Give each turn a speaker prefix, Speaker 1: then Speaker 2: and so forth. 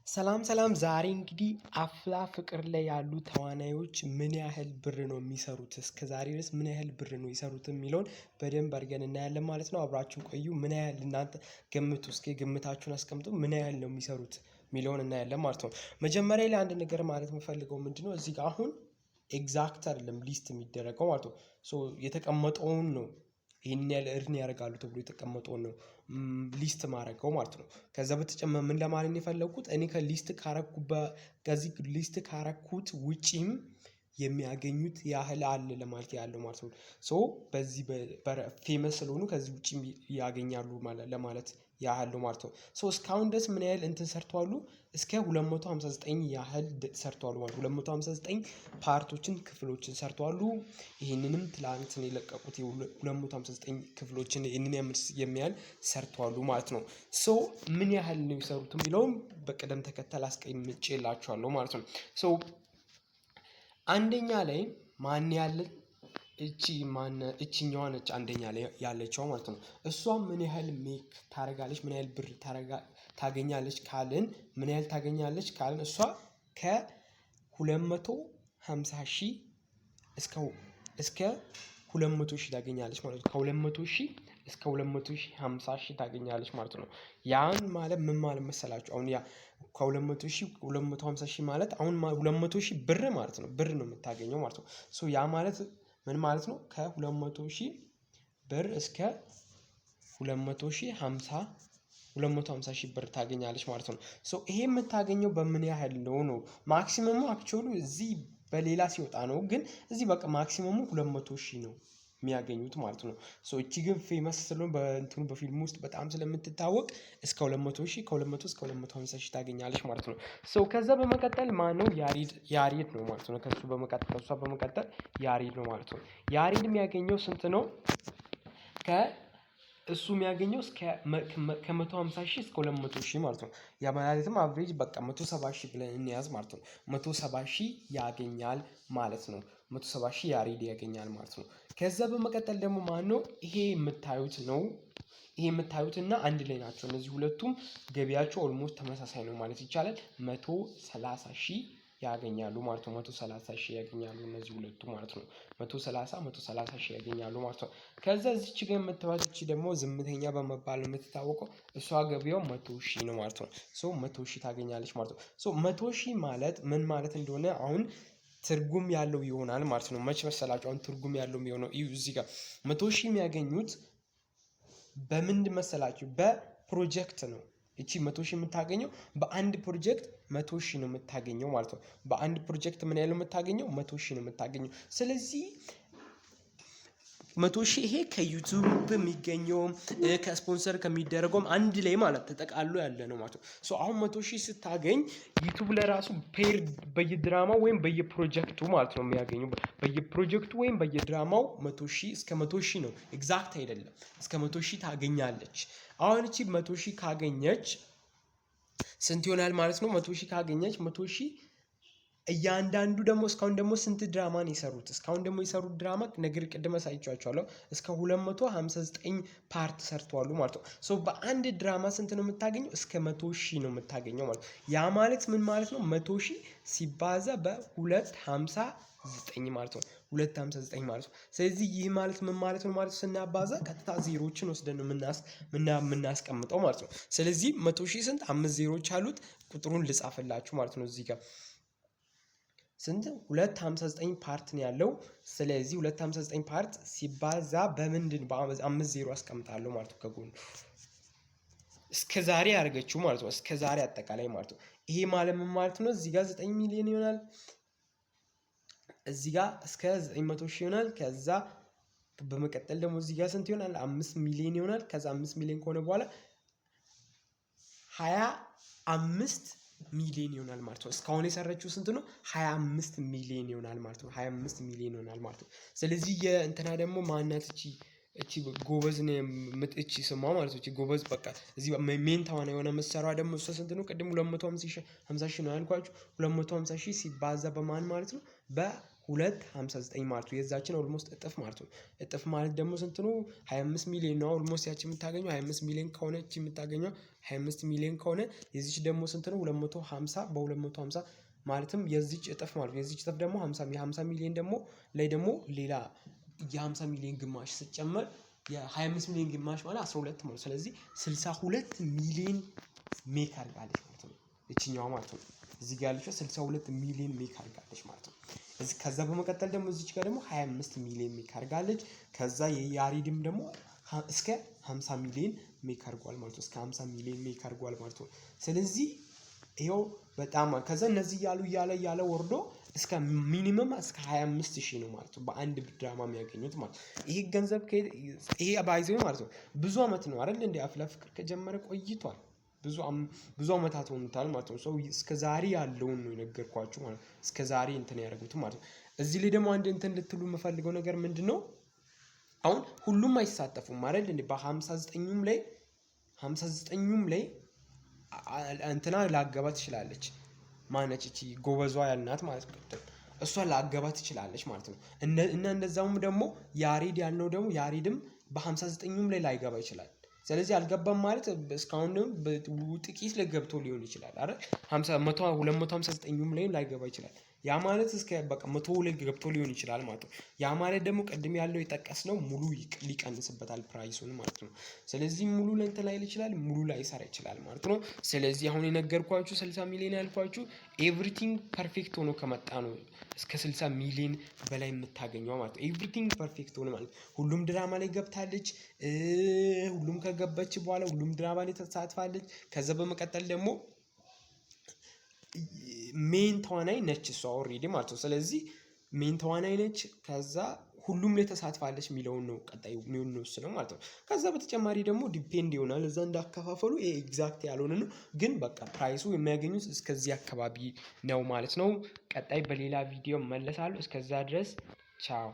Speaker 1: ሰላም ዛሬ እንግዲህ አፍላ ፍቅር ላይ ያሉ ተዋናዮች ምን ያህል ብር ነው የሚሰሩት እስከዛሬ ድረስ ምን ያህል ብር ነው የሰሩት የሚለውን በደንብ አድርገን እናያለን ማለት ነው። አብራችሁን ቆዩ። ምን ያህል እናንተ ገምቱ፣ እስኪ ግምታችሁን አስቀምጡ። ምን ያህል ነው የሚሰሩት የሚለውን እናያለን ማለት ነው። መጀመሪያ ላይ አንድ ነገር ማለት የምፈልገው ምንድነው እዚህ ጋር አሁን ኤግዛክት አይደለም ሊስት የሚደረገው ማለት ነው። የተቀመጠውን ነው ይሄን ያህል እርን ያደርጋሉ ተብሎ የተቀመጠውን ነው ሊስት ማድረገው ማለት ነው። ከዛ በተጨማሪ ምን ለማለት ነው የፈለኩት እኔ ከዚህ ሊስት ካረኩት ውጪም የሚያገኙት ያህል አለ ለማለት ያለው ማለት ነው። በዚህ ፌመስ ስለሆኑ ከዚህ ውጪም ያገኛሉ ለማለት ያህል ነው ማለት ነው። እስካሁን ድረስ ምን ያህል እንትን ሰርተዋል? እስከ 259 ያህል ሰርተዋል ማለት 259 ፓርቶችን ክፍሎችን ሰርተዋል። ይሄንንም ትላንት ነው የለቀቁት 259 ክፍሎችን ይሄንን የሚያህል ሰርተዋል ማለት ነው። ምን ያህል ነው የሰሩት የሚለውም በቅደም ተከተል አስቀምጬላችኋለሁ ማለት ነው። አንደኛ ላይ ማን ያለ እቺኛዋ ነች አንደኛ ላይ ያለችው ማለት ነው። እሷ ምን ያህል ሜክ ታረጋለች ምን ያህል ብር ታገኛለች ካልን ምን ያህል ታገኛለች ካልን እሷ ከ250,000 እስከ 200,000 ታገኛለች ማለት ነው። ከ200,000 እስከ 250,000 ታገኛለች ማለት ነው። ያን ማለት ምን ማለት መሰላችሁ? አሁን ያ ከ200,000 250,000 ማለት አሁን 200,000 ብር ማለት ነው። ብር ነው የምታገኘው ማለት ነው። ያ ማለት ምን ማለት ነው? ከ200,000 ብር እስከ 250,000 ብር ታገኛለች ማለት ነው። ይሄ የምታገኘው በምን ያህል ነው? ማክሲመሙ አክቹዋሊ እዚህ በሌላ ሲወጣ ነው፣ ግን እዚህ በቃ ማክሲመሙ 200,000 ነው የሚያገኙት ማለት ነው። እቺ ግን ፌመስ ስለሆነ በፊልም ውስጥ በጣም ስለምትታወቅ እስከ 200,000 ከ200 እስከ 250,000 ታገኛለች ማለት ነው። ከዛ በመቀጠል ማነው? ያሬድ ነው ማለት ነው። ከሷ በመቀጠል ያሬድ ነው ማለት ነው። ያሬድ የሚያገኘው ስንት ነው? እሱ የሚያገኘው ከ150,000 እስከ 200,000 ማለት ነው። ያ ማለትም አቨሬጅ በቃ 170,000 ብለን እንያዝ ማለት ነው። 170,000 ያገኛል ማለት ነው። 170,000 ያሬድ ያገኛል ማለት ነው። ከዛ በመቀጠል ደግሞ ማነው? ይሄ የምታዩት ነው። ይሄ የምታዩትና አንድ ላይ ናቸው እነዚህ ሁለቱም ገቢያቸው ኦልሞስት ተመሳሳይ ነው ማለት ይቻላል። 130,000 ያገኛሉ ማለት ነው። 130,000 ያገኛሉ እነዚህ ሁለቱ ማለት ነው። 130,000 ያገኛሉ ማለት ነው። ከዛ እዚች ጋር የምታዩት እቺ ደግሞ ዝምተኛ በመባል የምትታወቀው እሷ ገቢያው 100,000 ነው ማለት ነው። 100,000 ታገኛለች ማለት ነው። 100,000 ማለት ምን ማለት እንደሆነ አሁን ትርጉም ያለው ይሆናል ማለት ነው። መች መሰላችሁ? አሁን ትርጉም ያለው የሚሆነው እዚህ ጋር 100,000 የሚያገኙት በምንድን መሰላችሁ? በፕሮጀክት ነው። እቺ 100,000 የምታገኘው በአንድ ፕሮጀክት 100,000 ነው የምታገኘው ማለት ነው። በአንድ ፕሮጀክት ምን ያህል ነው የምታገኘው? 100,000 ነው የምታገኘው። ስለዚህ 100,000 ይሄ ከዩቲዩብ የሚገኘው ከስፖንሰር ከሚደረገውም አንድ ላይ ማለት ተጠቃሎ ያለ ነው ማለት ነው። አሁን 100,000 ስታገኝ ዩቲዩብ ለራሱ ፔር በየድራማው ወይም በየፕሮጀክቱ ማለት ነው የሚያገኘው። በየፕሮጀክቱ ወይም በየድራማው 100,000 እስከ 100,000 ነው፣ ኤግዛክት አይደለም። እስከ 100,000 ታገኛለች። አሁን እቺ 100,000 ካገኘች ስንት ይሆናል ማለት ነው? 100,000 ካገኘች 100,000 እያንዳንዱ ደግሞ እስካሁን ደግሞ ስንት ድራማ ነው የሰሩት? እስካሁን ደግሞ የሰሩት ድራማ ነገር ቅድም አሳይቻችኋለሁ እስከ 259 ፓርት ሰርተዋል ማለት ነው። በአንድ ድራማ ስንት ነው የምታገኘው? እስከ 100,000 ነው የምታገኘው ማለት ነው። ያ ማለት ምን ማለት ነው? 100,000 ሲባዛ በ259 ማለት ነው። 259 ማለት ነው። ስለዚህ ይህ ማለት ምን ማለት ነው ማለት ስናባዛ ቀጥታ ዜሮችን ወስደን ነው የምናስቀምጠው ማለት ነው። ስለዚህ 100,000 ስንት 5 ዜሮች አሉት። ቁጥሩን ልጻፍላችሁ ማለት ነው እዚህ ጋር ስንት 259 ፓርት ነው ያለው። ስለዚህ 259 ፓርት ሲባዛ በምንድን በ5 ዜሮ አስቀምጣለሁ ማለት ነው ከጎኑ እስከዛሬ ያደረገችው ማለት ነው። እስከዛሬ አጠቃላይ ማለት ነው። ይሄ ማለት ምን ማለት ነው? እዚህ ጋር 9 ሚሊዮን ይሆናል። እዚህ ጋር እስከ 900,000 ይሆናል። ከዛ በመቀጠል ደግሞ እዚህ ጋር ስንት ይሆናል? 5 ሚሊዮን ይሆናል። ከዛ 5 ሚሊዮን ከሆነ በኋላ 25 ሚሊዮን ይሆናል ማለት ነው። እስካሁን የሰራችው ስንት ነው? 25 ሚሊዮን ይሆናል ማለት ነው። 25 ሚሊዮን ይሆናል ማለት ነው። ስለዚህ የእንትና ደግሞ ማናት እቺ ጎበዝ ነው እቺ ስሟ ማለት ነው። እቺ ጎበዝ በቃ እዚህ ሜን ታዋና የሆነ መሰራዋ ደግሞ እሷ ስንት ነው? ቅድም 250,000 ነው ያልኳችሁ። 250,000 ሲባዛ በማን ማለት ነው? 259 ማለት ነው። የዛችን ኦልሞስት እጥፍ ማለት ነው። እጥፍ ማለት ደግሞ ስንት ነው? 25 ሚሊዮን ነው። ኦልሞስት ያቺ የምታገኘው 25 ሚሊዮን ከሆነች የምታገኘው 25 ሚሊዮን ከሆነ የዚች ደግሞ ስንት ነው? 250 በ250 ማለትም የዚች እጥፍ ማለት ነው። የዚች እጥፍ ደግሞ 50 ሚሊዮን ደግሞ ላይ ደግሞ ሌላ የ50 ሚሊዮን ግማሽ ሲጨመር የ25 ሚሊዮን ግማሽ ማለት 12 ማለት ነው። ስለዚህ 62 ሚሊዮን ሜክ አድርጋለች ማለት ነው እቺኛዋ ማለት ነው። እዚህ ጋር ያለችው 62 ሚሊዮን ሜክ አድርጋለች ማለት ነው። ከዛ በመቀጠል ደግሞ እዚች ጋር ደግሞ 25 ሚሊዮን ሜክ አድርጋለች። ከዛ የያሬድም ደግሞ እስከ 50 ሚሊዮን ሜክ አድርጓል ማለት ነው። እስከ 50 ሚሊዮን ሜክ አድርጓል ማለት ነው። ስለዚህ ይሄው በጣም ከዛ እነዚህ ያለ ወርዶ እስከ ሚኒመም እስከ 25000 ነው ማለት ነው በአንድ ድራማ የሚያገኙት ማለት ነው። ይሄ ገንዘብ ይሄ ባይዘው ማለት ነው ብዙ አመት ነው አይደል እንዴ? አፍላ ፍቅር ከጀመረ ቆይቷል። ብዙ አመታት ሆኖታል ማለት ነው። ሰው እስከ ዛሬ ያለውን ነው የነገርኳችሁ ማለት ነው። እስከ ዛሬ እንትን ያደረጉት ማለት ነው። እዚህ ላይ ደግሞ አንድ እንትን ልትሉ የምፈልገው ነገር ምንድነው? አሁን ሁሉም አይሳተፉም አይደል እንዴ? በ59ኙም ላይ እንትና ላገባ ትችላለች። ማነች እቺ ጎበዟ ያልናት ማለት ነው። እሷ ላገባ ትችላለች ማለት ነው። እና እንደዛውም ደግሞ ያሬድ ያልነው ደግሞ ያሬድም በ59ኙም ላይ ላይገባ ይችላል። ስለዚህ አልገባም ማለት እስካሁን ጥቂት ላይ ገብቶ ሊሆን ይችላል አይደል? 259ኙም ላይ ላይገባ ይችላል። ያ ማለት እስከ በቃ 100 ላይ ገብቶ ሊሆን ይችላል ማለት ነው። ያ ማለት ደግሞ ቅድም ያለው የጠቀስነው ሙሉ ሊቀንስበታል ፕራይሱን ማለት ነው። ስለዚህ ሙሉ ላይ እንትን ላይል ይችላል፣ ሙሉ ላይ ይሰራ ይችላል ማለት ነው። ስለዚህ አሁን የነገርኳችሁ 60 ሚሊዮን ያልኳችሁ ኤቭሪቲንግ ፐርፌክት ሆኖ ከመጣ ነው እስከ 60 ሚሊዮን በላይ የምታገኘው ማለት ነው። ኤቭሪቲንግ ፐርፌክት ሆኖ ማለት ሁሉም ድራማ ላይ ገብታለች። ሁሉም ከገባች በኋላ ሁሉም ድራማ ላይ ተሳትፋለች። ከዛ በመቀጠል ደግሞ ሜን ተዋናይ ነች እሷ ኦልሬዲ ማለት ነው። ስለዚህ ሜን ተዋናይ ነች። ከዛ ሁሉም ላይ ተሳትፋለች የሚለውን ነው ቀጣይ የሚወስነው ማለት ነው። ከዛ በተጨማሪ ደግሞ ዲፔንድ ይሆናል እዛ እንዳከፋፈሉ ኤግዛክት ያልሆነ ነው፣ ግን በቃ ፕራይሱ የሚያገኙት እስከዚህ አካባቢ ነው ማለት ነው። ቀጣይ በሌላ ቪዲዮ መለሳለሁ። እስከዛ ድረስ ቻው።